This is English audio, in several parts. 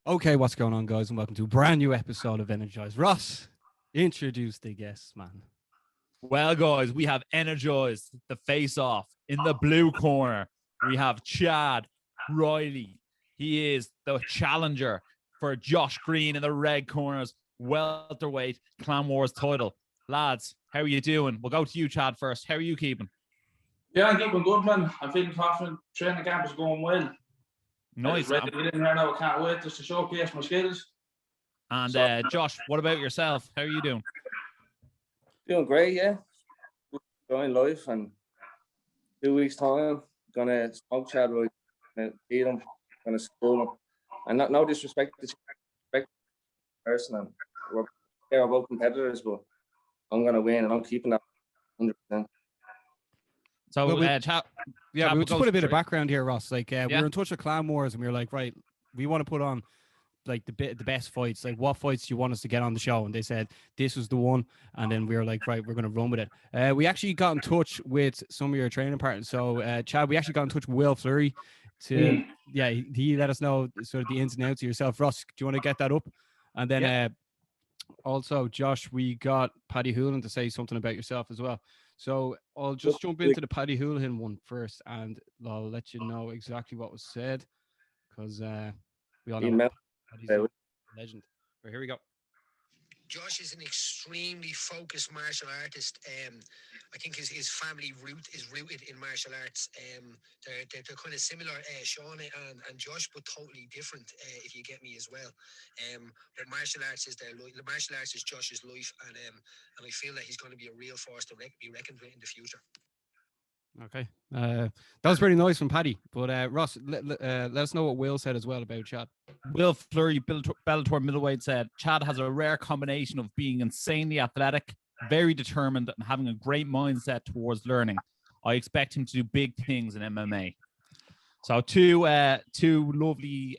Okay, what's going on, guys, and welcome to a brand new episode of Energized. Ross, introduce the guests, man. Well, guys, we have Energized, the face-off. In the blue corner, we have Chad Reilly. He is the challenger for Josh Greene. In the red corners, welterweight Clan Wars title. Lads, how are you doing? We'll go to you, Chad, first. How are you keeping? Yeah, I'm keeping good, man. I'm feeling confident. Training camp is going well. Nice. Ready to get in here now. I can't wait just to showcase my skills. And Josh, what about yourself? How are you doing? Doing great, yeah. Enjoying life, and 2 weeks time, gonna smoke Chad Reilly, gonna beat him, gonna school him, and no disrespect to the person, and we're both competitors, but I'm gonna win, and I'm keeping that 100%. So, Well, Chad, we just put a bit of background here, Ross. Like, we were in touch with Clan Wars, and we were like, right, we want to put on like the best fights. Like, what fights do you want us to get on the show? And they said this was the one. And then we were like, right, we're going to run with it. We actually got in touch with some of your training partners. So, Chad, we actually got in touch with Will Fleury to, he let us know sort of the ins and outs of yourself. Ross, do you want to get that up? And then also, Josh, we got Paddy Houlihan to say something about yourself as well. So I'll just jump into the Paddy Houlihan one first, and I'll let you know exactly what was said, because we all know Paddy's a legend. But here we go. Josh is an extremely focused martial artist. I think his family root is rooted in martial arts. They're kind of similar, Sean and Josh, but totally different, if you get me as well. But martial arts is their life. The martial arts is Josh's life, and I feel that he's going to be a real force to be reckoned with in the future. Okay, that was pretty nice from Paddy. But Ross, let us know what Will said as well about Chad. Will Fleury, Bellator middleweight, said Chad has a rare combination of being insanely athletic, very determined, and having a great mindset towards learning. I expect him to do big things in MMA. So two lovely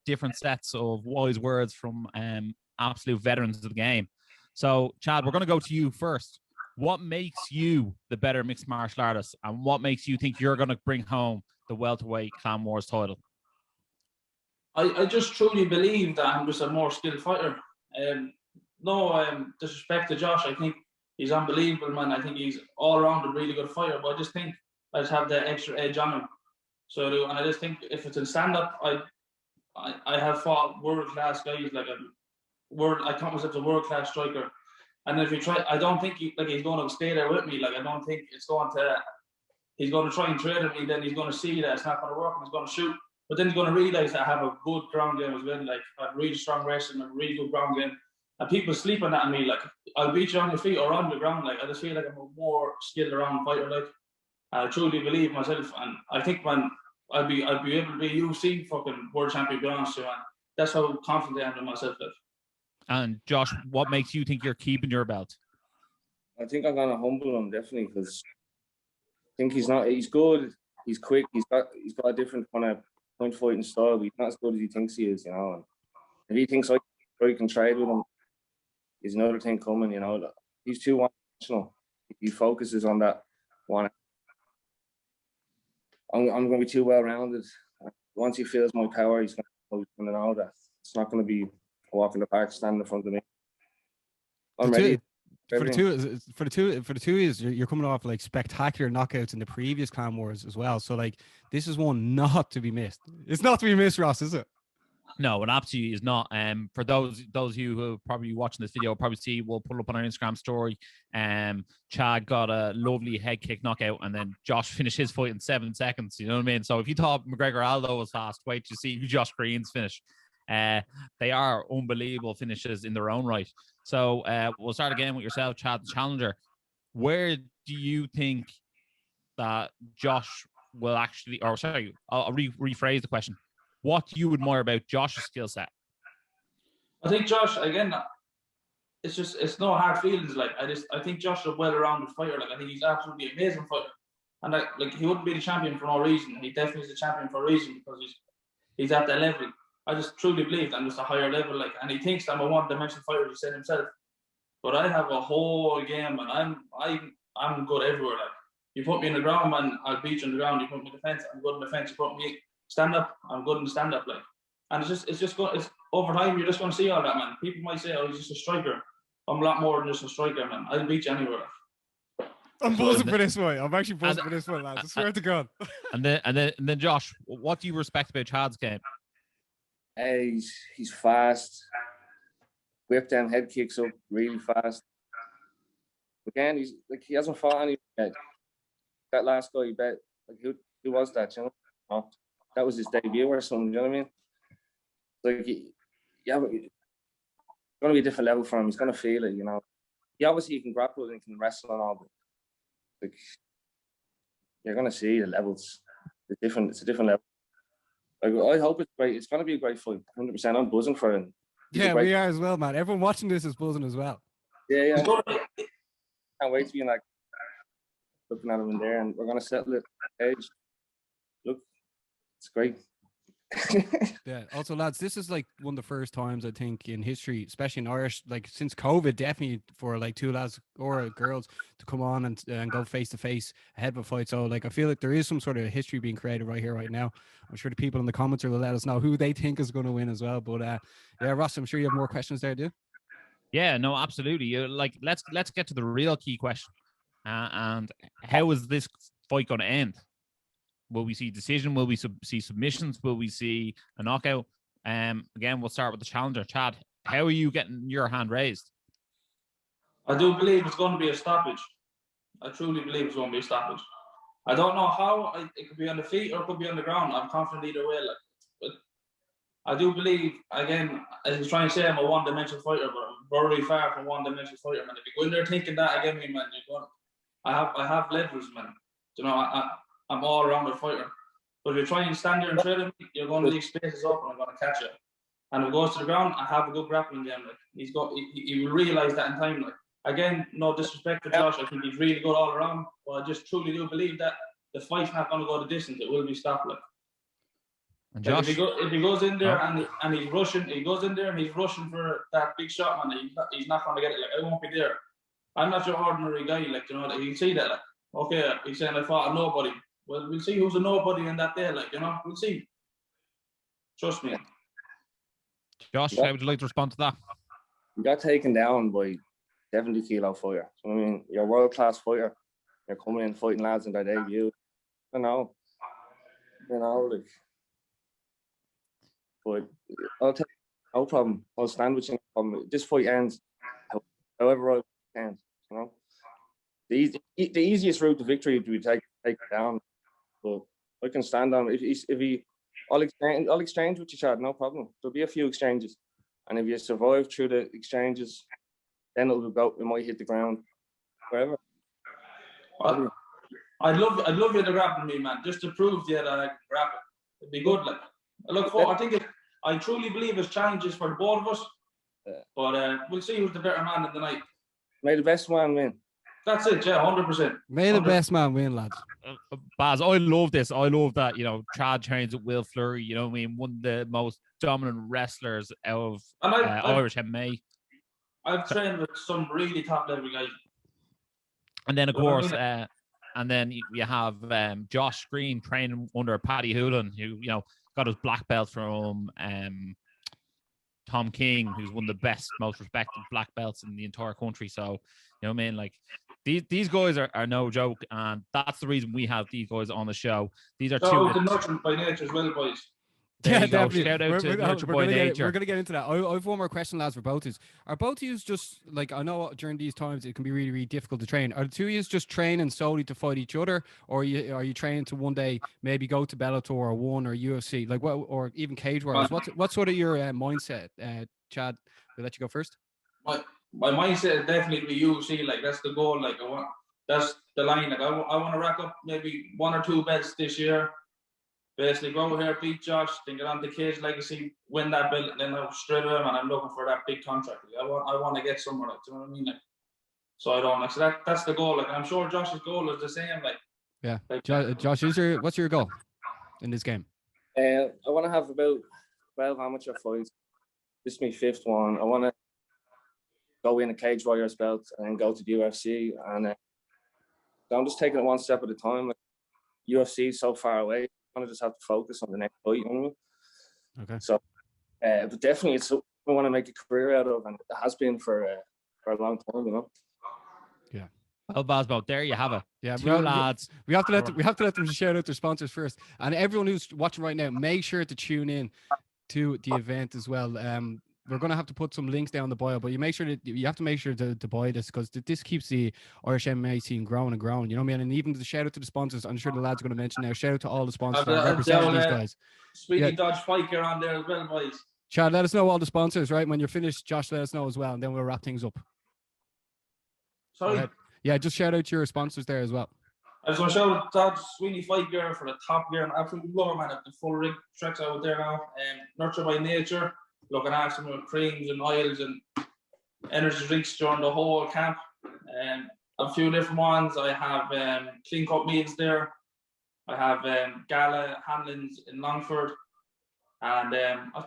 different sets of wise words from absolute veterans of the game. So Chad, we're going to go to you first. What makes you the better mixed martial artist, and what makes you think you're going to bring home the welterweight Clan Wars title? I just truly believe that I'm just a more skilled fighter. No disrespect to Josh. I think he's unbelievable, man. I think he's all around a really good fighter, but I just think I just have the extra edge on him. So and I just think if it's in stand-up, I have fought world-class guys. I count myself as a world-class striker. And if you try, I don't think he's going to stay there with me. Like, I don't think he's going to try and trade with me. Then he's going to see that it's not going to work, and he's going to shoot. But then he's going to realize that I have a good ground game as well. Like, I have really strong wrestling, a really good ground game. And people sleep on that on me. Like, I'll beat you on your feet or on the ground. Like, I just feel like I'm a more skilled around fighter. Like, I truly believe myself, and I think, man, I'll be able to be UFC fucking world champion, to be honest with you, man. That's how confident I am in myself, like. And Josh, what makes you think you're keeping your belt? I think I'm gonna humble him definitely, because I think he's good, he's quick, he's got a different kind of point fighting style, but he's not as good as he thinks he is, you know. And if he thinks I can trade with him, there's another thing coming, you know. He's too one-dimensional. He focuses on that one. I'm gonna be too well rounded. Once he feels my power, he's gonna know that it's not gonna be walk in the park, stand in front of me. I'm ready. For the two years, you're coming off like spectacular knockouts in the previous Clan Wars as well. So like, this is one not to be missed. It's not to be missed, Ross, is it? No, it absolutely is not. For those of you who are probably watching this video, probably see, we'll put it up on our Instagram story. Chad got a lovely head kick knockout, and then Josh finished his fight in 7 seconds. You know what I mean? So if you thought McGregor Aldo was fast, wait to see Josh Greene's finish. They are unbelievable finishes in their own right. So we'll start again with yourself, Chad, the challenger. Where do you think that Josh will actually, or sorry, I'll rephrase the question. What do you admire about Josh's skill set? I think Josh, again, it's no hard feelings. Like, I think Josh is a well-rounded fighter. Like, I think he's absolutely amazing fighter. And like he wouldn't be the champion for no reason. He definitely is the champion for a reason, because he's at that level. I just truly believe that I'm just a higher level, like, and he thinks that I'm a one-dimensional fighter, he said himself. But I have a whole game, and I'm good everywhere. Like, you put me in the ground, man, I'll beat you in the ground. You put me in the fence, I'm good in the fence. You put me stand up, I'm good in the stand up, like. And it's over time, you're just going to see all that, man. People might say, oh, he's just a striker. I'm a lot more than just a striker, man. I'll beat you anywhere. I'm buzzing for this one. I'm actually buzzing for this one, lads. I swear to God. And then, Josh, what do you respect about Chad's game? He's fast. Whip them head kicks up really fast. Again, he hasn't fought any yet. That last guy, you bet, like who was that? You know, oh, that was his debut or something. You know what I mean? Like, it's going to be a different level for him. He's going to feel it. You know, he can grapple and can wrestle and all, but like, you're going to see the levels. It's different. It's a different level. Like, I hope it's great. It's going to be a great fight. 100%. I'm buzzing for it. Yeah, we are as well, man. Everyone watching this is buzzing as well. Yeah. Can't wait to be like looking at him in there, and we're going to settle it. Edge. Look, it's great. Yeah. Also, lads, this is like one of the first times I think in history, especially in Irish, like since COVID, definitely for like two lads or girls to come on and go face to face ahead of a fight. So like I feel like there is some sort of history being created right here, right now. I'm sure the people in the comments will let us know who they think is going to win as well. But yeah, Ross, I'm sure you have more questions there, do you? Yeah, no, absolutely. Like let's get to the real key question. And how is this fight going to end? Will we see decision? Will we see submissions? Will we see a knockout? Again, we'll start with the challenger. Chad, how are you getting your hand raised? I do believe it's going to be a stoppage. I truly believe it's going to be a stoppage. I don't know how. It could be on the feet or it could be on the ground. I'm confident either way. Like, but I do believe, again, as he's trying to say, I'm a one-dimensional fighter, but I'm very far from one-dimensional fighter, man. If you go in there thinking that again, me, man, you're going. I have levels, man. You know, I'm all around the fighter. But if you try and stand there and trade him, you're going to leave spaces up and I'm going to catch you. And if it goes to the ground, I have a good grappling game. Like he will realise that in time. Like again, no disrespect to Josh, I think he's really good all around. But I just truly do believe that the fight's not going to go the distance. It will be stopped. Like. And Josh, if he goes in there and he's rushing, he goes in there and he's rushing for that big shot, man. He's not going to get it. Like I won't be there. I'm not your ordinary guy. Like you know, like, you can see that. Like okay, he's saying I fought a nobody. Well, we'll see who's a nobody in that day. Like you know, we'll see. Trust me. Josh, how would you like to respond to that? You got taken down by 70-kilo fighter. So, I mean, you're a world-class fighter. You're coming in fighting lads in their debut. You know, like. But I'll take no problem. I'll stand with you. No problem. This fight ends however I can. You know, the easiest route to victory would be take it down. But I can stand on it. If he, I'll exchange with you, Chad. No problem. There'll be a few exchanges, and if you survive through the exchanges, then it'll go. It might hit the ground, wherever. I'd love you to grapple me, man, just to prove to you that I can grapple. It'd be good. Like I look forward. I truly believe it's challenges for the both of us. But we'll see who's the better man in the night. May the best man win. That's it, yeah, 100%. May the best man win, lads. Baz, I love this. I love that, you know, Chad trains with Will Fleury, you know what I mean? One of the most dominant wrestlers out of Irish MMA. I've trained with some really top level guys. And then, of course, and then you have Josh Greene training under Paddy Hoolan, who, you know, got his black belt from Tom King, who's one of the best, most respected black belts in the entire country. So, you know what I mean? Like, these guys are no joke, and that's the reason we have these guys on the show. These are two. The nurturing by nature as well, boys. Yeah, definitely. Shout out to Nurture by Nature. We're going to get into that. I have one more question, lads, for both of you. Are both of you just, like, I know during these times it can be really, really difficult to train. Are the two of you just training solely to fight each other, or are you training to one day maybe go to Bellator or ONE or UFC, like, what, or even Cage Warriors? What's sort of your mindset? Chad, we'll let you go first. My mindset is definitely UFC. Like, that's the goal. Like, that's the line. Like, I want to rack up maybe 1 or 2 belts this year. Basically, go here, beat Josh, then get on the Cage Legacy, win that belt, and then I'm straight away, man, I'm looking for that big contract. Like, I want to get somewhere, like, do you know what I mean? Like, so I don't, like, so that's the goal. Like, and I'm sure Josh's goal is the same. Like, yeah. Like, Josh, what's your goal in this game? I want to have about 12 amateur fights. This is my 5th one. I want to go win a Cage Warriors belt and then go to the UFC. And so I'm just taking it one step at a time. Like, UFC is so far away. I just have to focus on the next fight, you know what I mean? Okay. So But definitely it's something I want to make a career out of, and it has been for a long time, you know. Yeah. Well, Basbo, there you have it. Yeah, Two lads. We have to let them shout out their sponsors first. And everyone who's watching right now, make sure to tune in to the event as well. We're going to have to put some links down in the bio, but you have to make sure to buy this, because this keeps the Irish MMA scene growing and growing. You know what I mean? And even the shout out to the sponsors, I'm sure the lads are going to mention now. Shout out to all the sponsors that represent these guys. Sweetie Dodge Pike are on there as well, boys. Chad, let us know all the sponsors, right? When you're finished, Josh, let us know as well, and then we'll wrap things up. Sorry? Yeah, just shout out to your sponsors there as well. I just want to shout out Dodge Sweeney Fight Gear for the top gear. I'm absolutely loving, man. The full rig tracks out there now. Nurture by Nature, looking after them with creams and oils and energy drinks during the whole camp. A few different ones. I have clean cut meals there. I have Gala Hamlins in Longford. And I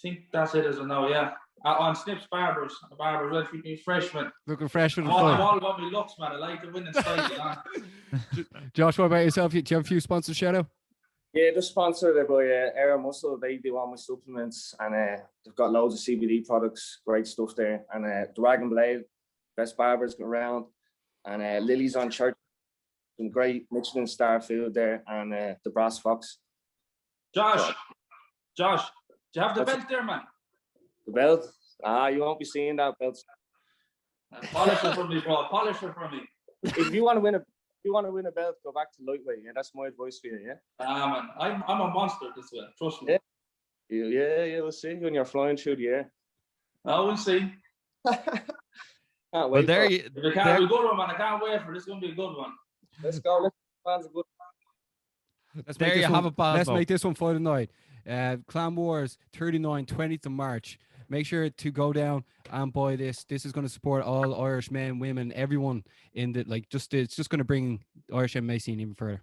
think that's it as of now, yeah. On Snips Barbers. The Barbers will keep me fresh, man. Looking fresh for the fight. fight. I'm all about me looks, man. I like the winning style, you know. Josh, what about yourself? Do you have a few sponsors, shout out? Yeah, just sponsored by Air Muscle. They do all my supplements, and they've got loads of CBD products, great stuff there. And Dragon Blade, best barbers around. And Lily's on Church, some great Michelin star food there. And the Brass Fox. Josh, do you have the belt there, man? The belt? You won't be seeing that belt. Polish it for me, bro. Polish it for me. If you want to win a belt, go back to lightweight. Yeah, that's my advice for you. Yeah. Man, I'm a monster this way. Trust me. Yeah. We'll see when you're flying through the air. We'll see. Can't wait. There if it can't be a good one, man, I can't wait for it. This is gonna be a good one. Let's go. Let's good. Let's make this one for the night. Clan Wars 39, 20th of March. Make sure to go down and buy this. This is going to support all Irish men, women, everyone in the it's just going to bring Irish MMA scene even further.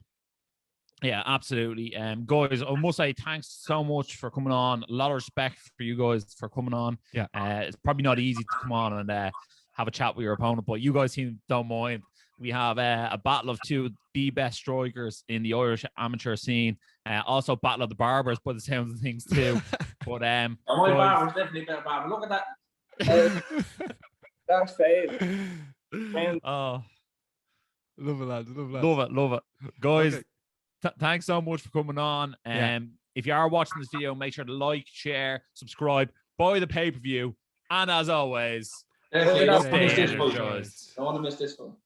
Yeah, absolutely. Guys, I must say thanks so much for coming on. A lot of respect for you guys for coming on. Yeah. It's probably not easy to come on and have a chat with your opponent, but you guys don't mind. We have a battle of two of the best strikers in the Irish amateur scene. Also, battle of the barbers, by the sounds of things too. But my barber's definitely better barber. Look at that. That's fade. Oh, love it, lads. Love it, guys. Okay. Thanks so much for coming on. If you are watching this video, make sure to like, share, subscribe, buy the pay-per-view, and as always, I don't want to miss this one.